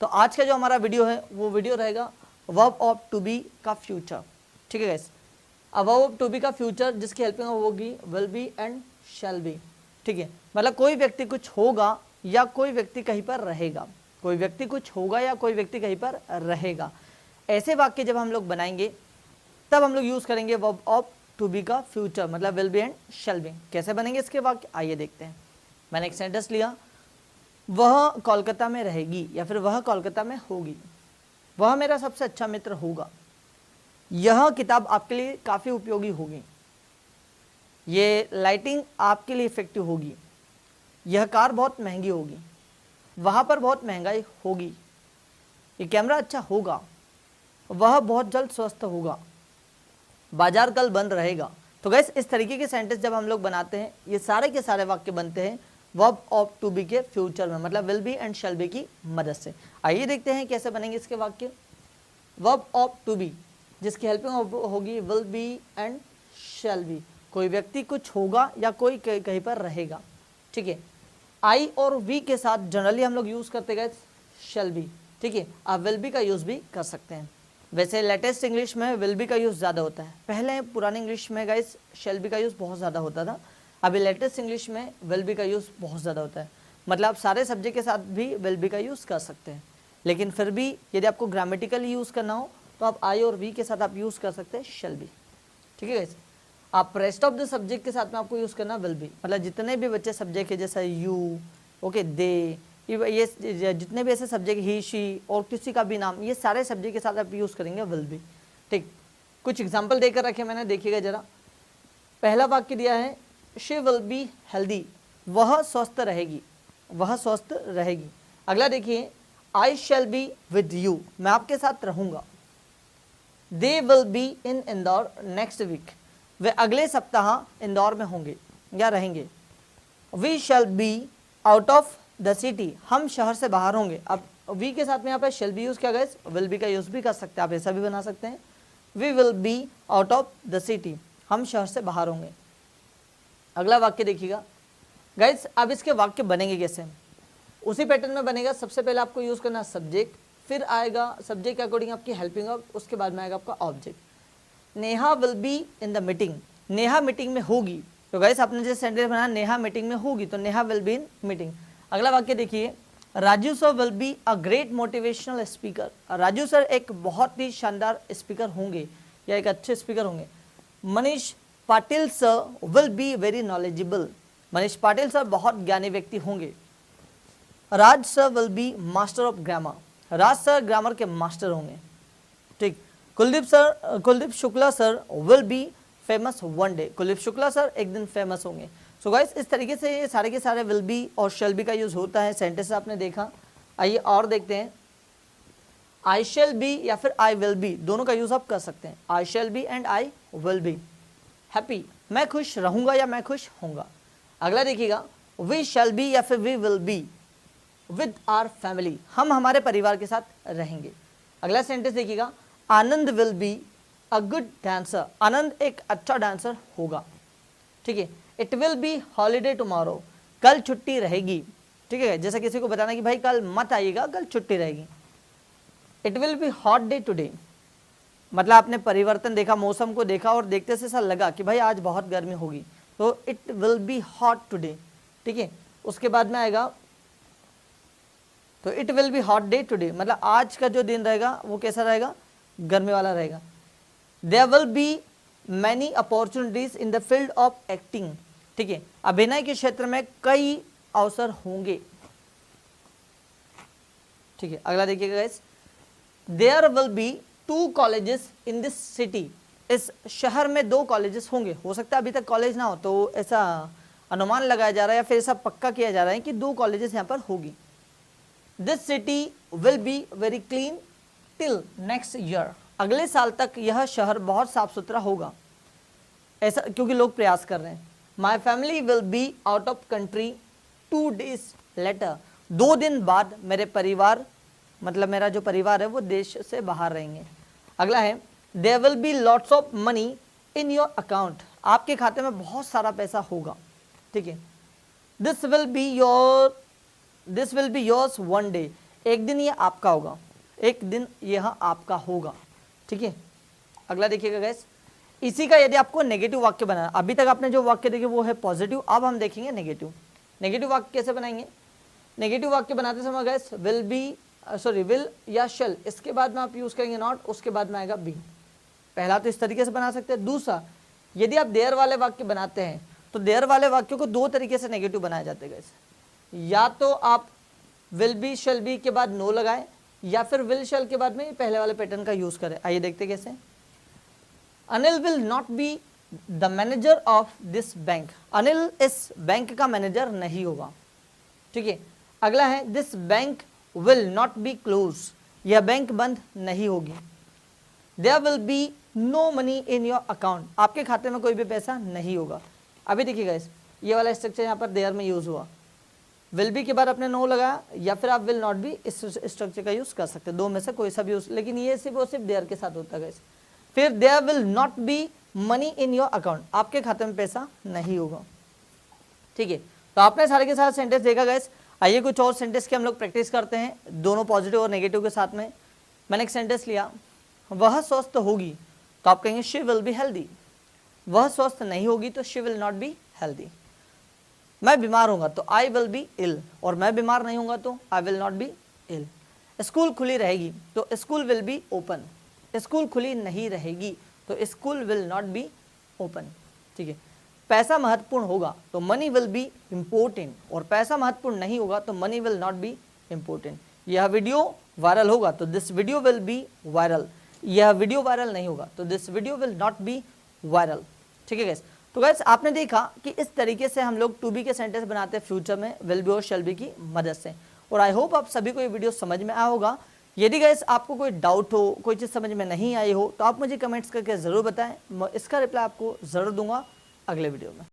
तो आज का जो हमारा वीडियो है वो वीडियो रहेगा वर्ब ऑफ टू बी का फ्यूचर। ठीक है गाइस, अब वर्ब ऑफ टू बी का फ्यूचर जिसकी हेल्पिंग होगी will be and shall be. ठीक है, मतलब कोई व्यक्ति कुछ होगा या कोई व्यक्ति कहीं पर रहेगा, कोई व्यक्ति कुछ होगा या कोई व्यक्ति कहीं पर रहेगा। ऐसे वाक्य जब हम लोग बनाएंगे तब हम लोग यूज करेंगे वर्ब ऑफ टू बी का फ्यूचर, मतलब will be and shall be. कैसे बनेंगे इसके वाक्य, आइए देखते हैं। मैंने एक सेंटेंस लिया, वह कोलकाता में रहेगी या फिर वह कोलकाता में होगी, वह मेरा सबसे अच्छा मित्र होगा, यह किताब आपके लिए काफ़ी उपयोगी होगी, ये लाइटिंग आपके लिए इफेक्टिव होगी, यह कार बहुत महंगी होगी, वहाँ पर बहुत महंगाई होगी, ये कैमरा अच्छा होगा, वह बहुत जल्द स्वस्थ होगा, बाजार कल बंद रहेगा। तो गैस इस तरीके के सेंटेंस जब हम लोग बनाते हैं ये सारे के सारे वाक्य बनते हैं वर्ब ऑफ टू बी के फ्यूचर में, मतलब will be and shall be की मदद से। आइए देखते हैं कैसे बनेंगे इसके वाक्य। वर्ब ऑफ टू बी जिसकी हेल्पिंग होगी will be and shall be, कोई व्यक्ति कुछ होगा या कोई कहीं पर रहेगा। ठीक है, आई और वी के साथ जनरली हम लोग यूज करते गए शैल बी। ठीक है, आप विल बी का यूज भी कर सकते हैं। वैसे लेटेस्ट इंग्लिश में विल बी का यूज ज़्यादा होता है, पहले पुरानी इंग्लिश में गाइस शैल बी का यूज बहुत ज़्यादा होता था, अभी लेटेस्ट इंग्लिश में विल बी का यूज़ बहुत ज़्यादा होता है। मतलब आप सारे सब्जेक्ट के साथ भी विल बी का यूज़ कर सकते हैं, लेकिन फिर भी यदि आपको ग्रामेटिकली यूज़ करना हो तो आप आई और वी के साथ आप यूज़ कर सकते हैं शैल बी। ठीक है गाइस, आप रेस्ट ऑफ द सब्जेक्ट के साथ में आपको यूज़ करना विल बी, मतलब जितने भी बच्चे सब्जेक्ट है जैसा यू, ओके, दे, ये जितने भी ऐसे सब्जेक्ट ही शी और किसी का भी नाम, ये सारे सब्जेक्ट के साथ आप यूज़ करेंगे विल बी। ठीक, कुछ एग्जाम्पल देकर रखे मैंने, देखिएगा जरा। पहला वाक्य दिया है शी विल बी हेल्दी, वह स्वस्थ रहेगी, वह स्वस्थ रहेगी। अगला देखिए I shall be with you, मैं आपके साथ रहूंगा। They will be in Indore next week, वे अगले सप्ताह इंदौर में होंगे या रहेंगे। We shall be out of the city, हम शहर से बाहर होंगे। अब वी के साथ में यहाँ पे शैल बी यूज किया गया, विल बी का यूज भी कर सकते हैं, आप ऐसा भी बना सकते हैं। We will be out of the city, हम शहर से बाहर होंगे। अगला वाक्य देखिएगा गाइस, अब इसके वाक्य बनेंगे कैसे, उसी पैटर्न में बनेगा। सबसे पहले आपको यूज करना सब्जेक्ट, फिर आएगा सब्जेक्ट के अकॉर्डिंग आपकी हेल्पिंग वर्ब, उसके बाद में आएगा आपका object. Neha will be in the meeting, Neha meeting में होगी। तो गाइस आपने जो सेंटेंस बनाया नेहा मीटिंग में होगी, तो Neha will be in meeting. अगला वाक्य देखिए, Raju sir will be a great motivational speaker, Raju sir एक बहुत ही शानदार स्पीकर होंगे या एक अच्छे स्पीकर होंगे। Manish Patil sir will be very knowledgeable, Manish Patil sir बहुत ज्ञानी व्यक्ति होंगे। Raj sir will be master of grammar, Raj sir grammar के मास्टर होंगे। ठीक, Kuldeep Shukla sir will be famous one day, Kuldeep Shukla sir एक दिन फेमस होंगे। सो गाइस इस तरीके से ये सारे के सारे विल बी और शैल बी का यूज होता है सेंटेंस आपने देखा। आइए और देखते हैं, आई शैल बी या फिर आई विल बी, दोनों का यूज आप कर सकते हैं, I shall be and I will be. Happy, मैं खुश रहूंगा या मैं खुश होऊंगा। अगला देखिएगा, वी शैल बी या फिर we will be with our family, हम हमारे परिवार के साथ रहेंगे। अगला सेंटेंस देखिएगा, Anand will be a good dancer, Anand एक अच्छा डांसर होगा। ठीक है, it will be holiday tomorrow, कल छुट्टी रहेगी। ठीक है, जैसा किसी को बताना कि भाई कल मत आइएगा, कल छुट्टी रहेगी। It will be hot day today, मतलब आपने परिवर्तन देखा, मौसम को देखा और देखते से ऐसा लगा कि भाई आज बहुत गर्मी होगी, तो it will be hot today. ठीक है, उसके बाद में आएगा, तो it will be hot day today, मतलब आज का जो दिन रहेगा वो कैसा रहेगा, गर्मी वाला रहेगा। There will be many opportunities in the field of acting, ठीक है, अभिनय के क्षेत्र में कई अवसर होंगे। ठीक है, अगला देखिएगा guys, there will be 2 colleges in this city, इस शहर में 2 कॉलेजेस होंगे। हो सकता है अभी तक कॉलेज ना हो, तो ऐसा अनुमान लगाया जा रहा है या फिर ऐसा पक्का किया जा रहा है कि 2 कॉलेजेस यहाँ पर होगी। This city will be very clean till next year, अगले साल तक यह शहर बहुत साफ सुथरा होगा, ऐसा क्योंकि लोग प्रयास कर रहे हैं। My family will be out of country 2 days later, 2 दिन बाद मेरे परिवार, मतलब मेरा जो परिवार है वो देश से बाहर रहेंगे। अगला है, there will be lots of money in your account, आपके खाते में बहुत सारा पैसा होगा। ठीक है, this will be yours one day, एक दिन ये आपका होगा, एक दिन यह आपका होगा, ठीक है। अगला देखिएगा गैस, इसी का यदि आपको नेगेटिव वाक्य बनाना, अभी तक आपने जो वाक्य देखे वो है पॉजिटिव, अब हम देखेंगे नेगेटिव। नेगेटिव वाक्य कैसे बनाएंगे? नेगेटिव वाक्य बनाते समय गैस विल या शेल, इसके बाद में आप यूज करेंगे नॉट, उसके बाद में आएगा बी। पहला तो इस तरीके से बना सकते हैं। दूसरा, यदि आप देयर वाले वाक्य बनाते हैं तो देयर वाले वाक्यों को दो तरीके से नेगेटिव बनाए जाते हैं गैस, या तो आप विल बी शेल बी के बाद नो लगाए, या फिर विल शेल के बाद में पहले वाले पैटर्न का यूज करें। आइए देखते कैसे। Anil will not be the manager of this bank, Anil इस बैंक का मैनेजर नहीं होगा, ठीक है। अगला है this bank will not be close, यह बैंक बंद नहीं होगी। There will be no money in your account, आपके खाते में कोई भी पैसा नहीं होगा। अभी देखिएगा इस ये वाला स्ट्रक्चर यहाँ पर देयर में यूज हुआ, विल बी के बाद आपने नो लगाया, या फिर आप विल नॉट बी इस स्ट्रक्चर का यूज कर सकते हैं, दो में से कोई सा भी यूज, लेकिन ये सिर्फ और सिर्फ देयर के साथ होता है। फिर there will not be money in your account, आपके खाते में पैसा नहीं होगा, ठीक है। तो आपने सारे के सारे सेंटेंस देखा गैस। आइए कुछ और सेंटेंस की हम लोग प्रैक्टिस करते हैं, दोनों पॉजिटिव और नेगेटिव के साथ में। मैंने एक सेंटेंस लिया, वह स्वस्थ होगी, तो आप कहेंगे शी विल बी हेल्दी। वह स्वस्थ नहीं होगी तो she will not be healthy. मैं बीमार होगा तो आई विल बी इल, और मैं बीमार नहीं होगा तो I will not be ill. School खुली रहेगी तो school will be open, school खुली नहीं रहेगी तो school will not be open, ठीक है। पैसा महत्वपूर्ण होगा तो मनी विल बी इम्पोर्टेंट, और पैसा महत्वपूर्ण नहीं होगा तो money will not be important. यह वीडियो वायरल होगा तो this video will be viral, यह वीडियो वायरल नहीं होगा तो this video will not B viral, ठीक है गैस। तो गैस आपने देखा कि इस तरीके से हम लोग टू बी के सेंटेंस बनाते हैं फ्यूचर में विल बी और शैल बी की मदद से। और आई होप आप सभी को ये वीडियो समझ में आया होगा। यदि गैस आपको कोई डाउट हो, कोई चीज़ समझ में नहीं आई हो, तो आप मुझे कमेंट्स करके ज़रूर बताएं, मैं इसका रिप्लाई आपको ज़रूर दूंगा अगले वीडियो में।